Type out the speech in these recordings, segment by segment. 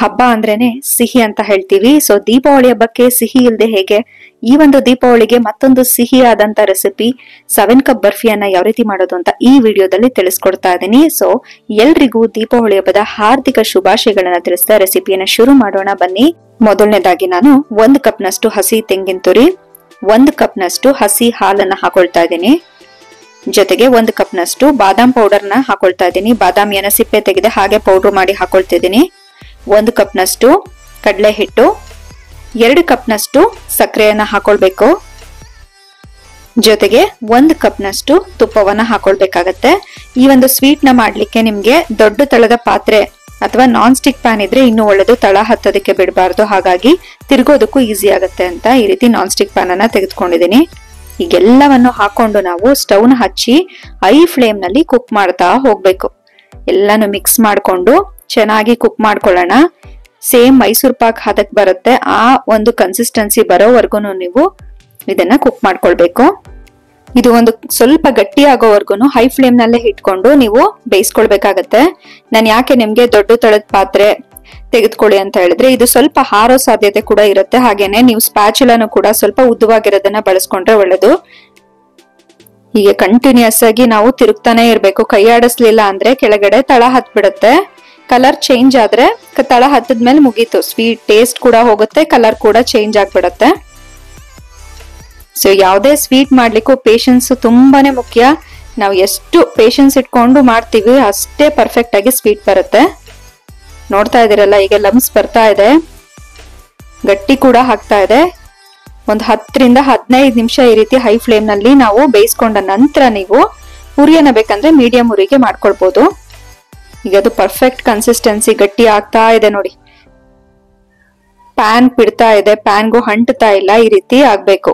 ಹಬ್ಬ ಅಂದ್ರೇನೆ ಸಿಹಿ ಅಂತ ಹೇಳ್ತೀವಿ. ಸೊ ದೀಪಾವಳಿ ಹಬ್ಬಕ್ಕೆ ಸಿಹಿ ಇಲ್ಲದೆ ಹೇಗೆ? ಈ ಒಂದು ದೀಪಾವಳಿಗೆ ಮತ್ತೊಂದು ಸಿಹಿಯಾದಂತ ರೆಸಿಪಿ 7 ಕಪ್ ಬರ್ಫಿಯನ್ನ ಯಾವ ರೀತಿ ಮಾಡೋದು ಅಂತ ಈ ವಿಡಿಯೋದಲ್ಲಿ ತಿಳಿಸ್ಕೊಡ್ತಾ ಇದ್ದೀನಿ. ಸೊ ಎಲ್ರಿಗೂ ದೀಪಾವಳಿ ಹಬ್ಬದ ಹಾರ್ದಿಕ ಶುಭಾಶಯಗಳನ್ನ ತಿಳಿಸ್ತಾ ರೆಸಿಪಿಯನ್ನ ಶುರು ಮಾಡೋಣ ಬನ್ನಿ. ಮೊದಲನೇದಾಗಿ ನಾನು 1 ಕಪ್ ನಷ್ಟು ಹಸಿ ತೆಂಗಿನ ತುರಿ, 1 ಕಪ್ ನಷ್ಟು ಹಸಿ ಹಾಲನ್ನ ಹಾಕೊಳ್ತಾ ಇದ್ದೀನಿ. ಜೊತೆಗೆ 1 ಕಪ್ ನಷ್ಟು ಬಾದಾಮ್ ಪೌಡರ್ ನ ಹಾಕೊಳ್ತಾ ಇದ್ದೀನಿ. ಬಾದಾಮ್ ಏನ ಸಿಪ್ಪೆ ತೆಗೆದು ಹಾಗೆ ಪೌಡರ್ ಮಾಡಿ ಹಾಕೊಳ್ತಿದ್ದೀನಿ. 1 ಕಪ್ ನಷ್ಟು ಕಡಲೆ ಹಿಟ್ಟು, 2 ಕಪ್ ನಷ್ಟು ಸಕ್ಕರೆಯನ್ನ ಹಾಕೊಳ್ಬೇಕು. ಜೊತೆಗೆ 1 ಕಪ್ ನಷ್ಟು ತುಪ್ಪವನ್ನ ಹಾಕೊಳ್ಬೇಕಾಗತ್ತೆ. ಈ ಒಂದು ಸ್ವೀಟ್ ನ ಮಾಡ್ಲಿಕ್ಕೆ ನಿಮ್ಗೆ ದೊಡ್ಡ ತಳದ ಪಾತ್ರೆ ಅಥವಾ ನಾನ್ ಸ್ಟಿಕ್ ಪ್ಯಾನ್ ಇದ್ರೆ ಇನ್ನೂ ಒಳ್ಳೆದು. ತಳ ಹತ್ತೋದಕ್ಕೆ ಬಿಡಬಾರ್ದು, ಹಾಗಾಗಿ ತಿರ್ಗೋದಕ್ಕೂ ಈಸಿ ಆಗುತ್ತೆ ಅಂತ ಈ ರೀತಿ ನಾನ್ ಸ್ಟಿಕ್ ಪ್ಯಾನ್ ಅನ್ನ ತೆಗೆದುಕೊಂಡಿದ್ದೀನಿ. ಈಗೆಲ್ಲವನ್ನು ಹಾಕೊಂಡು ನಾವು ಸ್ಟವ್ ನ ಹಚ್ಚಿ ಹೈ ಫ್ಲೇಮ್ ನಲ್ಲಿ ಕುಕ್ ಮಾಡ್ತಾ ಹೋಗ್ಬೇಕು. ಎಲ್ಲಾನು ಮಿಕ್ಸ್ ಮಾಡ್ಕೊಂಡು ಚೆನ್ನಾಗಿ ಕುಕ್ ಮಾಡ್ಕೊಳ್ಳೋಣ. ಸೇಮ್ ಮೈಸೂರ್ ಪಾಕ್ ಹದಕ್ ಬರುತ್ತೆ, ಆ ಒಂದು ಕನ್ಸಿಸ್ಟೆನ್ಸಿ ಬರೋವರೆಗೂ ನೀವು ಇದನ್ನ ಕುಕ್ ಮಾಡ್ಕೊಳ್ಬೇಕು. ಇದು ಒಂದು ಸ್ವಲ್ಪ ಗಟ್ಟಿ ಆಗೋವರೆಗೂ ಹೈ ಫ್ಲೇಮ್ ನಲ್ಲೇ ಇಟ್ಕೊಂಡು ನೀವು ಬೇಯಿಸ್ಕೊಳ್ಬೇಕಾಗತ್ತೆ. ನಾನು ಯಾಕೆ ನಿಮ್ಗೆ ದೊಡ್ಡ ತಳದ ಪಾತ್ರೆ ತೆಗೆದುಕೊಳ್ಳಿ ಅಂತ ಹೇಳಿದ್ರೆ, ಇದು ಸ್ವಲ್ಪ ಹಾರೋ ಸಾಧ್ಯತೆ ಕೂಡ ಇರುತ್ತೆ. ಹಾಗೇನೆ ನೀವು ಸ್ಪ್ಯಾಚುಲಾನು ಕೂಡ ಸ್ವಲ್ಪ ಉದ್ದವಾಗಿರೋದನ್ನ ಬಳಸ್ಕೊಂಡ್ರೆ ಒಳ್ಳೇದು. ಹೀಗೆ ಕಂಟಿನ್ಯೂಸ್ ಆಗಿ ನಾವು ತಿರುಗ್ತಾನೆ ಇರ್ಬೇಕು. ಕೈ ಆಡಿಸ್ಲಿಲ್ಲ ಅಂದ್ರೆ ಕೆಳಗಡೆ ತಳ ಹತ್ಬಿಡುತ್ತೆ. ಕಲರ್ ಚೇಂಜ್ ಆದ್ರೆ ತಳ ಹತ್ತದ್ಮೇಲೆ ಮುಗೀತು. ಸ್ವೀಟ್ ಟೇಸ್ಟ್ ಕೂಡ ಹೋಗುತ್ತೆ, ಕಲರ್ ಕೂಡ ಚೇಂಜ್ ಆಗ್ಬಿಡತ್ತೆ. ಸೊ ಯಾವುದೇ ಸ್ವೀಟ್ ಮಾಡ್ಲಿಕ್ಕೂ ಪೇಶನ್ಸ್ ತುಂಬಾನೇ ಮುಖ್ಯ. ನಾವು ಎಷ್ಟು ಪೇಶನ್ಸ್ ಇಟ್ಕೊಂಡು ಮಾಡ್ತೀವಿ ಅಷ್ಟೇ ಪರ್ಫೆಕ್ಟ್ ಆಗಿ ಸ್ವೀಟ್ ಬರುತ್ತೆ. ನೋಡ್ತಾ ಇದೀರಲ್ಲ, ಈಗ ಲಮ್ಸ್ ಬರ್ತಾ ಇದೆ, ಗಟ್ಟಿ ಕೂಡ ಆಗ್ತಾ ಇದೆ. ಒಂದು 10 ರಿಂದ 15 ನಿಮಿಷ ಈ ರೀತಿ ಹೈ ಫ್ಲೇಮ್ ನಲ್ಲಿ ನಾವು ಬೇಯಿಸ್ಕೊಂಡ ನಂತರ ನೀವು ಉರಿಯನ್ನ ಬೇಕಂದ್ರೆ ಮೀಡಿಯಂ ಉರಿಗೆ ಮಾಡ್ಕೊಳ್ಬಹುದು. ಈಗ ಅದು ಪರ್ಫೆಕ್ಟ್ ಕನ್ಸಿಸ್ಟೆನ್ಸಿ ಗಟ್ಟಿ ಆಗ್ತಾ ಇದೆ ನೋಡಿ. ಪ್ಯಾನ್ ಬಿಡ್ತಾ ಇದೆ, ಪ್ಯಾನ್ಗೂ ಅಂಟ್ತಾ ಇಲ್ಲ, ಈ ರೀತಿ ಆಗ್ಬೇಕು.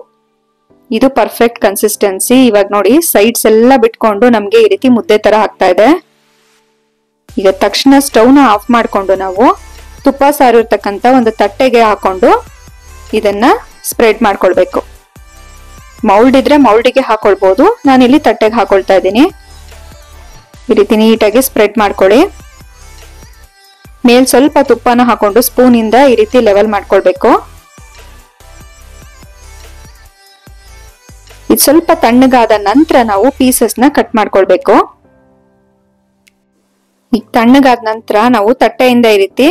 ಇದು ಪರ್ಫೆಕ್ಟ್ ಕನ್ಸಿಸ್ಟೆನ್ಸಿ. ಇವಾಗ ನೋಡಿ ಸೈಡ್ಸ್ ಎಲ್ಲ ಬಿಟ್ಕೊಂಡು ನಮ್ಗೆ ಈ ರೀತಿ ಮುದ್ದೆ ತರ ಆಗ್ತಾ ಇದೆ. ಈಗ ತಕ್ಷಣ ಸ್ಟವ್ ನ ಆಫ್ ಮಾಡ್ಕೊಂಡು ನಾವು ತುಪ್ಪ ಸಾರಿರ್ತಕ್ಕಂತ ಒಂದು ತಟ್ಟೆಗೆ ಹಾಕೊಂಡು ಇದನ್ನ ಸ್ಪ್ರೆಡ್ ಮಾಡ್ಕೊಳ್ಬೇಕು. ಮೌಲ್ಡ್ ಇದ್ರೆ ಮೌಲ್ಡಿಗೆ ಹಾಕೊಳ್ಬಹುದು, ನಾನಿಲ್ಲಿ ತಟ್ಟೆಗೆ ಹಾಕೊಳ್ತಾ ಇದ್ದೀನಿ. ಈ ರೀತಿ ನೀಟಾಗಿ ಸ್ಪ್ರೆಡ್ ಮಾಡ್ಕೊಳ್ಳಿ. ಮೇಲ್ ಸ್ವಲ್ಪ ತುಪ್ಪನ ಹಾಕೊಂಡು ಸ್ಪೂನ್ ಇಂದ ಈ ರೀತಿ ಲೆವೆಲ್ ಮಾಡ್ಕೊಳ್ಬೇಕು. ಇದು ಸ್ವಲ್ಪ ತಣ್ಣಗಾದ ನಂತರ ನಾವು ಪೀಸಸ್ ನ ಕಟ್ ಮಾಡ್ಕೊಳ್ಬೇಕು. ಈಗ ತಣ್ಣಗಾದ ನಂತರ ನಾವು ತಟ್ಟೆಯಿಂದ ಈ ರೀತಿ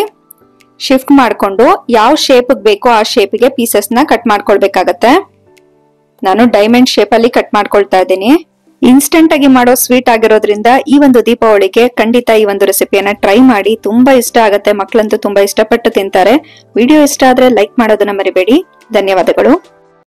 ಶಿಫ್ಟ್ ಮಾಡ್ಕೊಂಡು ಯಾವ ಶೇಪ್ ಬೇಕೋ ಆ ಶೇಪ್ಗೆ ಪೀಸಸ್ ನ ಕಟ್ ಮಾಡ್ಕೊಳ್ಬೇಕಾಗತ್ತೆ. ನಾನು ಡೈಮಂಡ್ ಶೇಪ್ ಅಲ್ಲಿ ಕಟ್ ಮಾಡ್ಕೊಳ್ತಾ ಇದ್ದೀನಿ. ಇನ್ಸ್ಟೆಂಟ್ ಆಗಿ ಮಾಡೋ ಸ್ವೀಟ್ ಆಗಿರೋದ್ರಿಂದ ಈ ಒಂದು ದೀಪಾವಳಿಗೆ ಖಂಡಿತ ಈ ಒಂದು ರೆಸಿಪಿಯನ್ನ ಟ್ರೈ ಮಾಡಿ. ತುಂಬಾ ಇಷ್ಟ ಆಗತ್ತೆ, ಮಕ್ಕಳಂತೂ ತುಂಬಾ ಇಷ್ಟಪಟ್ಟು ತಿಂತಾರೆ. ವಿಡಿಯೋ ಇಷ್ಟ ಆದ್ರೆ ಲೈಕ್ ಮಾಡೋದನ್ನ ಮರಿಬೇಡಿ. ಧನ್ಯವಾದಗಳು.